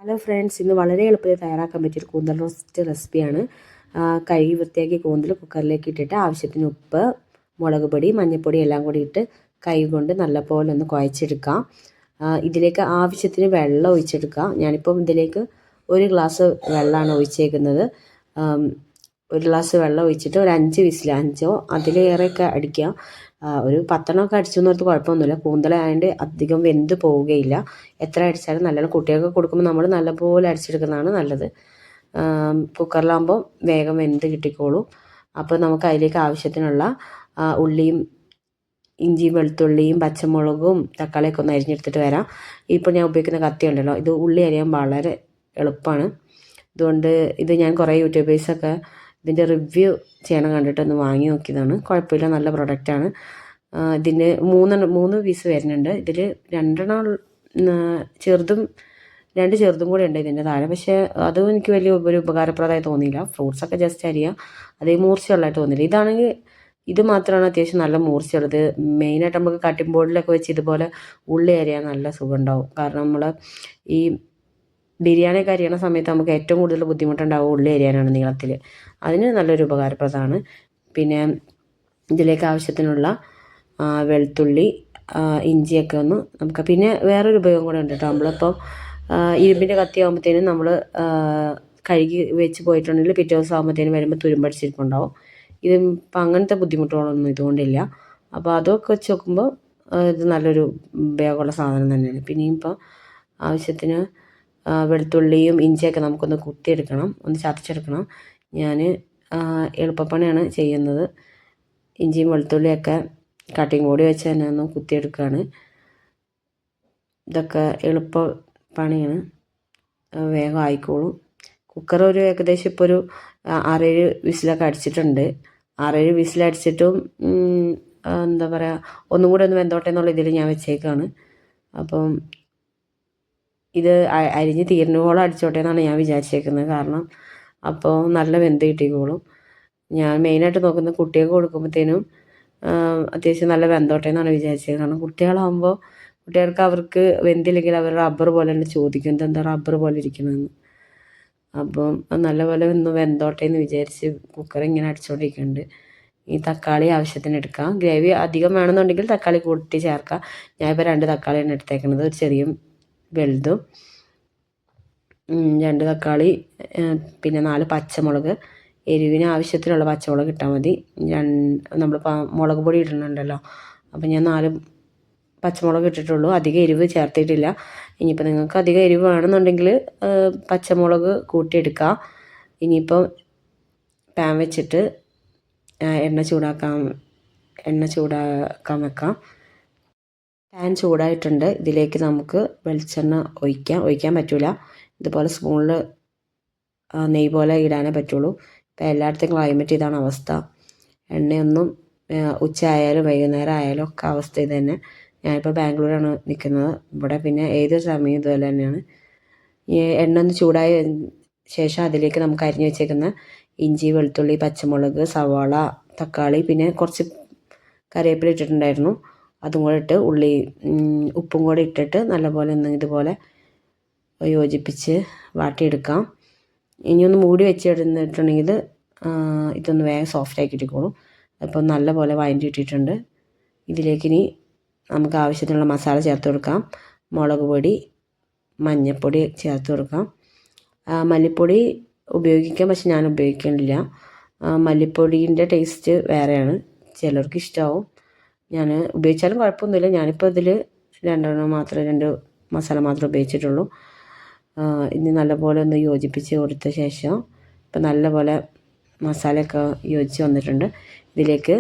Hello friends, ഇന്ന് വളരെ എളുപ്പത്തിൽ തയ്യാറാക്കാൻ പറ്റിയൊരു കൂന്തൽ റോസ്റ്റ് റെസിപ്പിയാണ്. കഴുകി വൃത്തിയാക്കി കൂന്തൽ കുക്കറിലേക്ക് ഇട്ടിട്ട് ആവശ്യത്തിന് ഉപ്പ്, മുളക് പൊടി, മഞ്ഞൾപ്പൊടി എല്ലാം കൂടി ഇട്ട് കൈ കൊണ്ട് നല്ലപോലെ ഒന്ന് കുഴച്ചെടുക്കാം. ഇതിലേക്ക് ആവശ്യത്തിന് വെള്ളം ഒഴിച്ചെടുക്കാം. ഞാനിപ്പം ഇതിലേക്ക് 1 ഗ്ലാസ് വെള്ളമാണ് ഒഴിച്ചേക്കുന്നത്. 1 ഗ്ലാസ് വെള്ളം ഒഴിച്ചിട്ട് ഒരു 5 വിസിൽ, 5ഓ അതിലേറെയൊക്കെ അടിക്കുക. ഒരു 10 അടിച്ചു എന്നോർത്ത് കുഴപ്പമൊന്നുമില്ല. കൂന്തലായതുകൊണ്ട് അധികം വെന്ത് പോവുകയില്ല. എത്ര അടിച്ചാലും നല്ലതാണ്. കുട്ടികൾക്ക് കൊടുക്കുമ്പോൾ നമ്മൾ നല്ലപോലെ അടിച്ചെടുക്കുന്നതാണ് നല്ലത്. കുക്കറിലാകുമ്പോൾ വേഗം വെന്ത് കിട്ടിക്കോളും. അപ്പോൾ നമുക്ക് അതിലേക്ക് ആവശ്യത്തിനുള്ള ഉള്ളിയും ഇഞ്ചിയും വെളുത്തുള്ളിയും പച്ചമുളകും തക്കാളിയൊക്കെ ഒന്ന് അരിഞ്ഞെടുത്തിട്ട് വരാം. ഇപ്പോൾ ഞാൻ ഉപയോഗിക്കുന്ന കത്തി ഉണ്ടല്ലോ, ഇത് ഉള്ളി അരിയാൻ വളരെ എളുപ്പമാണ്. അതുകൊണ്ട് ഇത് ഞാൻ കുറേ യൂട്യൂബേഴ്സൊക്കെ ഇതിൻ്റെ റിവ്യൂ ചെയ്യണം കണ്ടിട്ടൊന്ന് വാങ്ങി നോക്കിയതാണ്. കുഴപ്പമില്ല, നല്ല പ്രൊഡക്റ്റാണ്. ഇതിന് 3 പീസ് വരുന്നുണ്ട്. ഇതിൽ 2 ചെറുതും 2 ചെറുതും കൂടെ ഉണ്ട് ഇതിൻ്റെ താഴെ. പക്ഷേ അതും എനിക്ക് വലിയ ഒരു ഉപകാരപ്രദമായി തോന്നിയില്ല. ഫ്രൂട്ട്സൊക്കെ ജസ്റ്റ് അരിയാം, അതേ മൂർച്ചയുള്ളതായിട്ട് തോന്നിയില്ല. ഇതാണെങ്കിൽ ഇത് മാത്രമാണ് അത്യാവശ്യം നല്ല മൂർച്ചയുള്ളത്. മെയിനായിട്ട് നമുക്ക് കട്ടിംഗ് ബോർഡിലൊക്കെ വെച്ച് ഇതുപോലെ ഉള്ളി അരിയാൻ നല്ല സുഖം ഉണ്ടാവും. കാരണം നമ്മൾ ഈ ബിരിയാണിയൊക്കെ അരിയണ സമയത്ത് നമുക്ക് ഏറ്റവും കൂടുതൽ ബുദ്ധിമുട്ടുണ്ടാവും ഉള്ളി അരിയാനാണ് നീളത്തിൽ. അതിന് നല്ലൊരു ഉപകാരപ്രദമാണ്. പിന്നെ ഇതിലേക്ക് ആവശ്യത്തിനുള്ള വെളുത്തുള്ളി, ഇഞ്ചിയൊക്കെ ഒന്ന് നമുക്ക്, പിന്നെ വേറൊരു ഉപയോഗം കൂടെ ഉണ്ട് കേട്ടോ. നമ്മളിപ്പം ഇരുമ്പിൻ്റെ കത്തിയാകുമ്പോഴത്തേനും നമ്മൾ കഴുകി വെച്ച് പോയിട്ടുണ്ടെങ്കിൽ പിറ്റേ ദിവസം ആകുമ്പോഴത്തേനും വരുമ്പോൾ തുരുമ്പടിച്ചിരിപ്പുണ്ടാവും. ഇപ്പം അങ്ങനത്തെ ബുദ്ധിമുട്ടുകളൊന്നും ഇതുകൊണ്ടില്ല. അപ്പോൾ അതൊക്കെ വെച്ച് നോക്കുമ്പോൾ ഇത് നല്ലൊരു ഉപയോഗമുള്ള സാധനം തന്നെയാണ്. പിന്നെയും ഇപ്പോൾ ആവശ്യത്തിന് വെളുത്തുള്ളിയും ഇഞ്ചിയൊക്കെ നമുക്കൊന്ന് കുത്തിയെടുക്കണം, ഒന്ന് ചതച്ചെടുക്കണം. ഞാൻ എളുപ്പപ്പണിയാണ് ചെയ്യുന്നത്. ഇഞ്ചിയും വെളുത്തുള്ളിയൊക്കെ കട്ടിങ് ബോർഡ് വെച്ച് തന്നെ ഒന്ന് കുത്തിയെടുക്കുകയാണ്. ഇതൊക്കെ എളുപ്പ പണിയാണ്, വേഗം ആയിക്കോളും. കുക്കർ ഒരു ഏകദേശം ഇപ്പോൾ ഒരു 6-7 വിസിലൊക്കെ അടിച്ചിട്ടുണ്ട്. 6-7 വിസിലടിച്ചിട്ടും എന്താ പറയുക, ഒന്നും കൂടെ ഒന്ന് വെന്തോട്ടെ എന്നുള്ള ഇതിൽ ഞാൻ വെച്ചേക്കാണ്. അപ്പം ഇത് അരിഞ്ഞ് തീർന്നുകോളം അടിച്ചോട്ടെ എന്നാണ് ഞാൻ വിചാരിച്ചേക്കുന്നത്. കാരണം അപ്പോൾ നല്ല വെന്ത് കിട്ടിക്കോളും. ഞാൻ മെയിനായിട്ട് നോക്കുന്നത് കുട്ടികൾക്ക് കൊടുക്കുമ്പോഴത്തേനും അത്യാവശ്യം നല്ല വെന്തോട്ടെ എന്നാണ് വിചാരിച്ചത്. കാരണം കുട്ടികളാകുമ്പോൾ അവർക്ക് വെന്തില്ലെങ്കിൽ അവർ റബ്ബർ പോലെ തന്നെ ചോദിക്കും, എന്താ റബ്ബർ പോലെ ഇരിക്കണമെന്ന്. അപ്പം നല്ലപോലെ ഒന്ന് വെന്തോട്ടെ എന്ന് വിചാരിച്ച് കുക്കർ ഇങ്ങനെ അടിച്ചുകൊണ്ടിരിക്കുന്നുണ്ട്. ഈ തക്കാളി ആവശ്യത്തിന് എടുക്കാം. ഗ്രേവി അധികം വേണമെന്നുണ്ടെങ്കിൽ തക്കാളി കൂട്ടി ചേർക്കാം. ഞാനിപ്പോൾ 2 തക്കാളിയാണ് എടുത്തേക്കുന്നത്, ഒരു ചെറിയ വലുതും. 2 തക്കാളി, പിന്നെ 4 പച്ചമുളക്. എരിവിന് ആവശ്യത്തിനുള്ള പച്ചമുളക് ഇട്ടാൽ മതി. നമ്മൾ മുളക് പൊടി ഇടുന്നുണ്ടല്ലോ, അപ്പം ഞാൻ 4 പച്ചമുളക് ഇട്ടിട്ടുള്ളൂ. അധികം എരിവ് ചേർത്തിട്ടില്ല. ഇനിയിപ്പോൾ നിങ്ങൾക്ക് അധികം എരിവ് വേണമെന്നുണ്ടെങ്കിൽ പച്ചമുളക് കൂട്ടിയെടുക്കാം. ഇനിയിപ്പം പാൻ വെച്ചിട്ട് എണ്ണ ചൂടാക്കാൻ വെക്കാം. പാൻ ചൂടായിട്ടുണ്ട്. ഇതിലേക്ക് നമുക്ക് വെളിച്ചെണ്ണ ഒഴിക്കാൻ പറ്റില്ല. ഇതുപോലെ സ്പൂണിൽ നെയ്യ് പോലെ ഇടാനേ പറ്റുള്ളൂ. ഇപ്പോൾ എല്ലായിടത്തും ക്ലൈമറ്റ് ഇതാണ് അവസ്ഥ. എണ്ണയൊന്നും ഉച്ച ആയാലും വൈകുന്നേരം ആയാലും ഒക്കെ അവസ്ഥ ഇത് തന്നെ. ഞാനിപ്പോൾ ബാംഗ്ലൂരാണ് നിൽക്കുന്നത്. ഇവിടെ പിന്നെ ഏത് സമയം ഇതുപോലെ തന്നെയാണ്. ഈ എണ്ണ ഒന്ന് ചൂടായ ശേഷം അതിലേക്ക് നമുക്ക് അരിഞ്ഞു വെച്ചേക്കുന്ന ഇഞ്ചി, വെളുത്തുള്ളി, പച്ചമുളക്, സവാള, തക്കാളി, പിന്നെ കുറച്ച് കറിവേപ്പില ഇട്ടിട്ടുണ്ടായിരുന്നു, അതും കൂടെ ഇട്ട് ഉപ്പും കൂടെ ഇട്ടിട്ട് നല്ലപോലെ ഒന്ന് ഇതുപോലെ യോജിപ്പിച്ച് വാട്ടിയെടുക്കാം. ഇനിയൊന്ന് മൂടി വെച്ചിരുന്നിട്ടുണ്ടെങ്കിൽ ഇതൊന്ന് വേഗം സോഫ്റ്റായി കിട്ടിക്കോളും. അപ്പോൾ നല്ലപോലെ വഴറ്റി ഇട്ടിട്ടുണ്ട്. ഇതിലേക്ക് ഇനി നമുക്ക് ആവശ്യത്തിനുള്ള മസാല ചേർത്ത് കൊടുക്കാം. മുളക് പൊടി, മഞ്ഞൾപ്പൊടി ചേർത്ത് കൊടുക്കാം. മല്ലിപ്പൊടി ഉപയോഗിക്കാം, പക്ഷെ ഞാൻ ഉപയോഗിക്കുന്നില്ല. മല്ലിപ്പൊടീൻ്റെ ടേസ്റ്റ് വേറെയാണ്, ചിലർക്ക് ഇഷ്ടമാവും. ഞാൻ ഉപയോഗിച്ചാലും കുഴപ്പമൊന്നുമില്ല. ഞാനിപ്പോൾ ഇതിൽ 2 മസാല മാത്രമേ ഉപയോഗിച്ചിട്ടുള്ളൂ. ഇനി നല്ലപോലെ ഒന്ന് യോജിപ്പിച്ച് കൊടുത്ത ശേഷം ഇപ്പം നല്ലപോലെ മസാലയൊക്കെ യോജിച്ച് വന്നിട്ടുണ്ട്. ഇതിലേക്ക്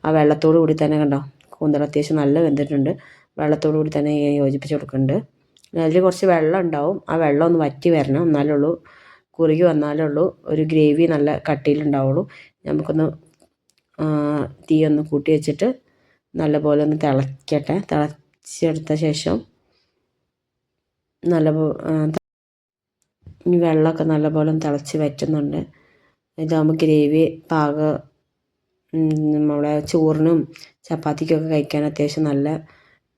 ആ വെള്ളത്തോട് കൂടി തന്നെ, കണ്ടോ, കൂന്തൽ അത്യാവശ്യം നല്ല വെന്തിട്ടുണ്ട്. വെള്ളത്തോട് കൂടി തന്നെ യോജിപ്പിച്ച് കൊടുക്കുന്നുണ്ട്. അതിൽ കുറച്ച് വെള്ളം ഉണ്ടാവും. ആ വെള്ളം ഒന്ന് വറ്റി വരണം, എന്നാലേ ഉള്ളൂ, കുറുകി വന്നാലേ ഉള്ളൂ ഒരു ഗ്രേവി നല്ല കട്ടിയിലുണ്ടാവുള്ളൂ. നമുക്കൊന്ന് തീ ഒന്ന് കൂട്ടി വെച്ചിട്ട് നല്ലപോലെ ഒന്ന് തിളയ്ക്കട്ടെ. തിളച്ചെടുത്ത ശേഷം വെള്ളമൊക്കെ നല്ലപോലെ തിളച്ച് വറ്റുന്നുണ്ട്. ഇതാകുമ്പോൾ ഗ്രേവി നമ്മളെ ചോറിനും ചപ്പാത്തിക്കൊക്കെ കഴിക്കാൻ അത്യാവശ്യം നല്ല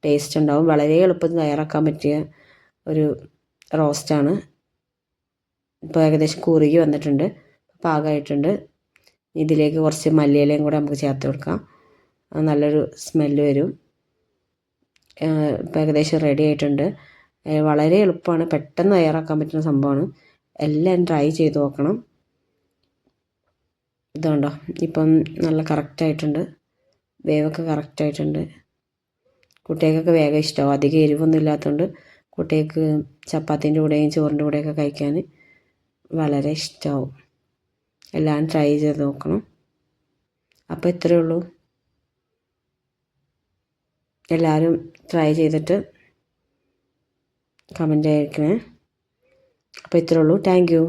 ടേസ്റ്റ് ഉണ്ടാവും. വളരെ എളുപ്പത്തിൽ തയ്യാറാക്കാൻ പറ്റിയ ഒരു റോസ്റ്റാണ്. ഇപ്പോൾ ഏകദേശം കുറുകി വന്നിട്ടുണ്ട്, പാകമായിട്ടുണ്ട്. ഇതിലേക്ക് കുറച്ച് മല്ലിയിലയും കൂടെ നമുക്ക് ചേർത്ത് കൊടുക്കാം. നല്ലൊരു സ്മെല്ല് വരും. ഇപ്പോൾ ഏകദേശം റെഡി ആയിട്ടുണ്ട്. വളരെ എളുപ്പമാണ്, പെട്ടെന്ന് തയ്യാറാക്കാൻ പറ്റുന്ന സംഭവമാണ്. എല്ലാം ട്രൈ ചെയ്ത് നോക്കണം. ഇതുണ്ടോ, ഇപ്പം നല്ല കറക്റ്റായിട്ടുണ്ട്, വേവൊക്കെ കറക്റ്റായിട്ടുണ്ട്. കുട്ടികൾക്കൊക്കെ വേഗം ഇഷ്ടമാവും. അധികം എരിവൊന്നും ഇല്ലാത്തതുകൊണ്ട് കുട്ടികൾക്ക് ചപ്പാത്തിൻ്റെ കൂടെയും ചോറിൻ്റെ കൂടെയൊക്കെ കഴിക്കാൻ വളരെ ഇഷ്ടമാവും. എല്ലാം ട്രൈ ചെയ്ത് നോക്കണം. അപ്പോൾ ഇത്രയേ ഉള്ളൂ. എല്ലാവരും ട്രൈ ചെയ്തിട്ട് കമൻ്റ് അയക്കണേ. അപ്പോൾ ഇത്രയേ ഉള്ളൂ. Thank you.